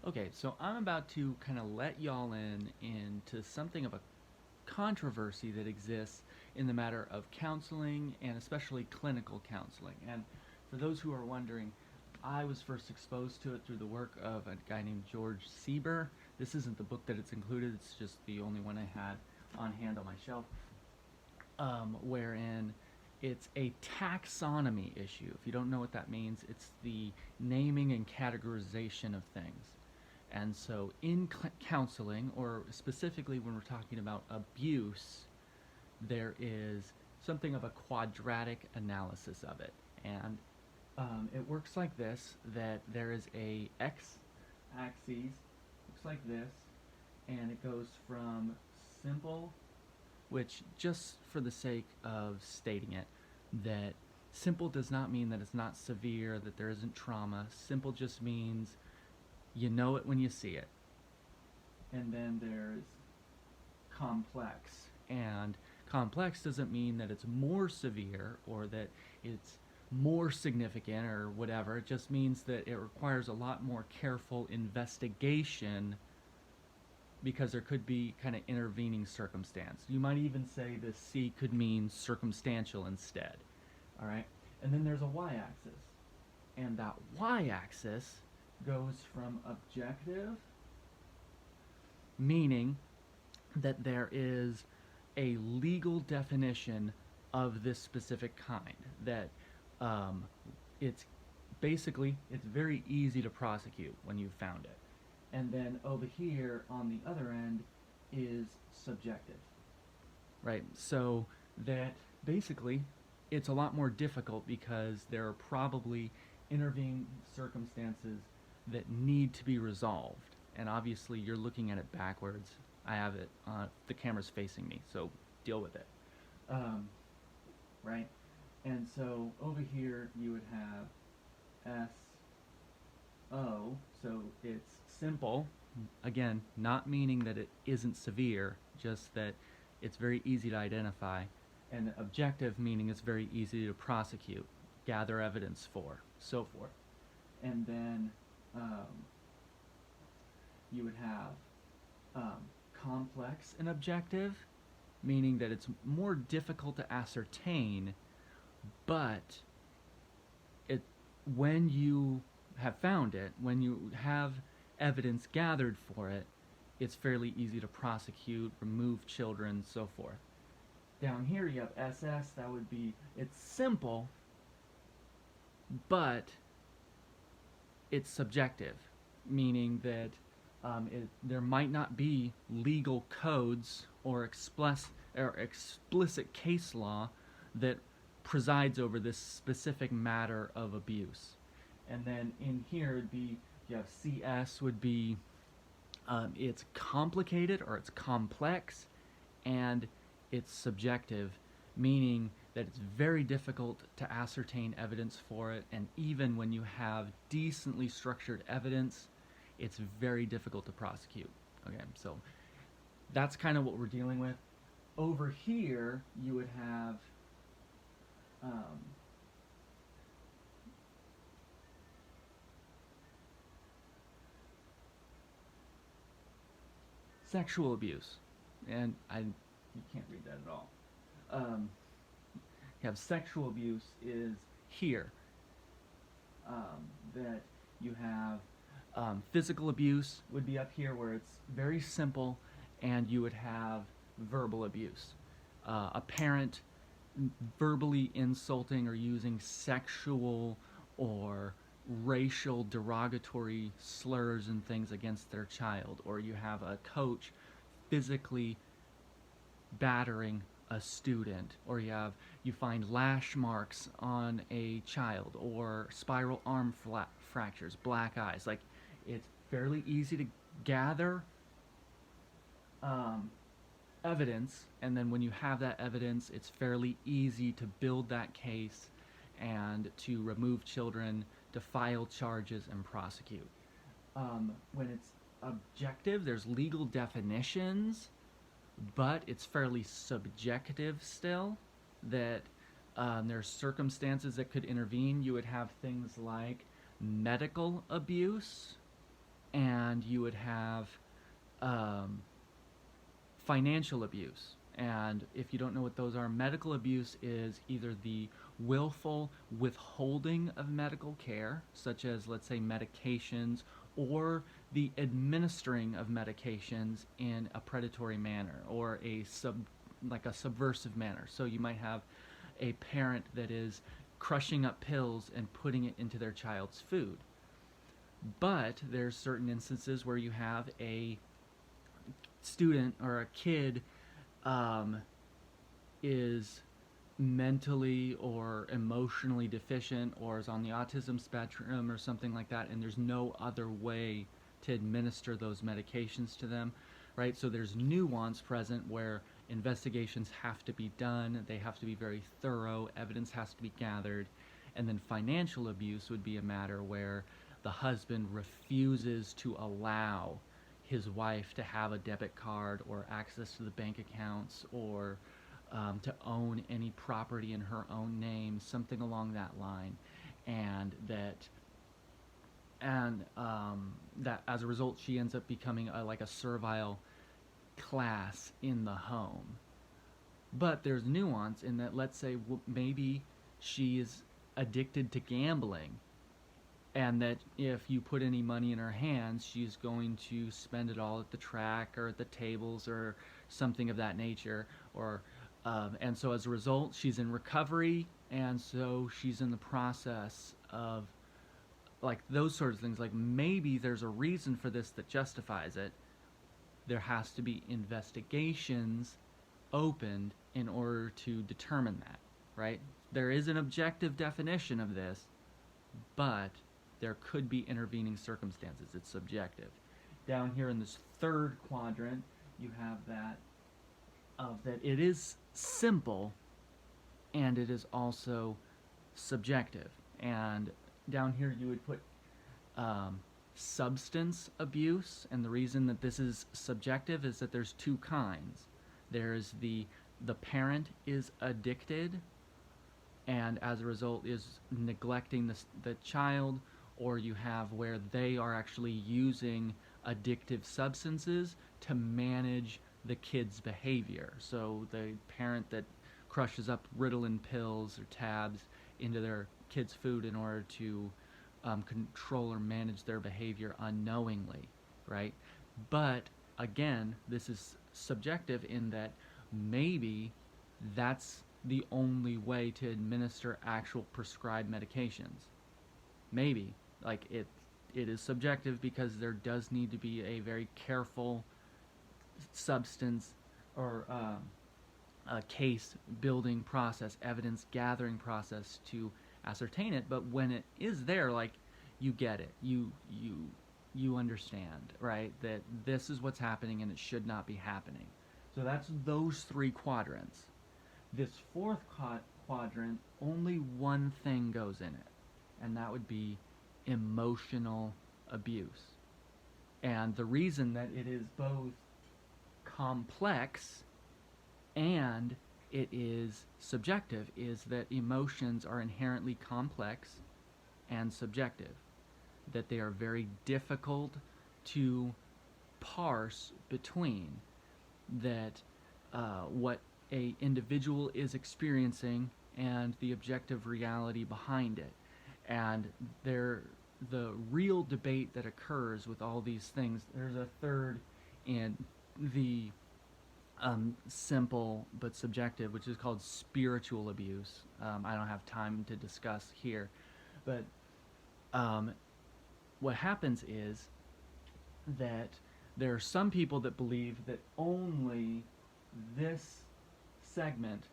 Okay, so I'm about to kind of let y'all into something of a controversy that exists in the matter of counseling and especially clinical counseling. And for those who are wondering, I was first exposed to it through the work of a guy named George Sieber. This isn't the book that it's included, it's just the only one I had on hand on my shelf, wherein it's a taxonomy issue. If you don't know what that means, it's the naming and categorization of things. And so, in counseling, or specifically when we're talking about abuse, there is something of a quadratic analysis of it. And it works like this, that there is a x-axis, looks like this, and it goes from simple, which just for the sake of stating it, that simple does not mean that it's not severe, that there isn't trauma. Simple just means you know it when you see it. And then there's complex. And complex doesn't mean that it's more severe or that it's more significant or whatever. It just means that it requires a lot more careful investigation because there could be kind of intervening circumstance. You might even say the C could mean circumstantial instead. All right? And then there's a y-axis. And that y-axis goes from objective, meaning that there is a legal definition of this specific kind, that it's basically, it's very easy to prosecute when you've found it. And then over here on the other end is subjective, right? So that basically it's a lot more difficult because there are probably intervening circumstances that need to be resolved. And obviously you're looking at it backwards. I have it, the camera's facing me, so deal with it. Right? And so over here you would have SO, so it's simple, again, not meaning that it isn't severe, just that it's very easy to identify, and objective meaning it's very easy to prosecute, gather evidence for, so forth. And then you would have complex and objective, meaning that it's more difficult to ascertain, but when you have found it, when you have evidence gathered for it, it's fairly easy to prosecute, remove children, so forth. Down here you have SS, that would be, it's simple, but it's subjective, meaning that there might not be legal codes or explicit case law that presides over this specific matter of abuse. And then in here would be, you have CS would be, it's complicated or it's complex, and it's subjective, meaning that it's very difficult to ascertain evidence for it, and even when you have decently structured evidence, it's very difficult to prosecute. Okay, so that's kind of what we're dealing with. Over here, you would have sexual abuse, and you can't read that at all. You have sexual abuse is here. That you have physical abuse would be up here where it's very simple, and you would have verbal abuse. A parent verbally insulting or using sexual or racial derogatory slurs and things against their child, or you have a coach physically battering a student, or you find lash marks on a child, or spiral arm fractures, black eyes. Like, it's fairly easy to gather evidence, and then when you have that evidence, it's fairly easy to build that case and to remove children, to file charges and prosecute. When it's objective, there's legal definitions, but it's fairly subjective still, that there's circumstances that could intervene. You would have things like medical abuse and and you would have um, financial abuse. And if you don't know what those are, medical abuse is either the willful withholding of medical care, such as, let's say, medications, or the administering of medications in a predatory manner or like a subversive manner. So you might have a parent that is crushing up pills and putting it into their child's food. But there's certain instances where you have a student or a kid is mentally or emotionally deficient or is on the autism spectrum or something like that, and there's no other way to administer those medications to them, right? So there's nuance present where investigations have to be done, they have to be very thorough, evidence has to be gathered, and then financial abuse would be a matter where the husband refuses to allow his wife to have a debit card or access to the bank accounts or to own any property in her own name, something along that line, and that as a result she ends up becoming like a servile class in the home. But there's nuance in that, let's say maybe she is addicted to gambling, and that if you put any money in her hands, she's going to spend it all at the track or at the tables or something of that nature, or and so as a result she's in recovery, and so she's in the process of like those sorts of things. Like maybe there's a reason for this that justifies it. There has to be investigations opened in order to determine that, right? There is an objective definition of this, but there could be intervening circumstances. It's subjective. Down here in this third quadrant, you have that it is simple and it is also subjective. And down here you would put substance abuse, and the reason that this is subjective is that there's two kinds. There's the parent is addicted and as a result is neglecting the child, or you have where they are actually using addictive substances to manage the kid's behavior. So the parent that crushes up Ritalin pills or tabs into their kid's food in order to control or manage their behavior unknowingly, right? But again, this is subjective in that maybe that's the only way to administer actual prescribed medications. Maybe. Like it is subjective because there does need to be a very careful substance or a case building process, evidence gathering process to ascertain it. But when it is there, like, you get it, you understand, right, that this is what's happening and it should not be happening. So that's those three quadrants. This fourth quadrant, only one thing goes in it, and that would be emotional abuse. And the reason that it is both complex and it is subjective is that emotions are inherently complex and subjective, that they are very difficult to parse between, that what a individual is experiencing and the objective reality behind it. And the real debate that occurs with all these things, there's a third in the simple but subjective, which is called spiritual abuse. I don't have time to discuss here, but what happens is that there are some people that believe that only this segment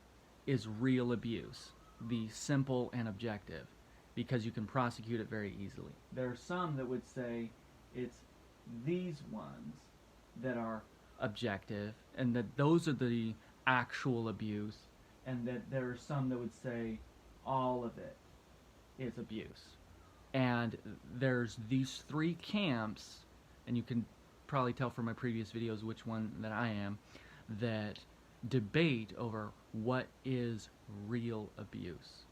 is real abuse, the simple and objective, because you can prosecute it very easily. There are some that would say it's these ones that are objective and that those are the actual abuse, and that there are some that would say all of it is abuse. And there's these three camps, and you can probably tell from my previous videos which one that I am, that debate over what is real abuse.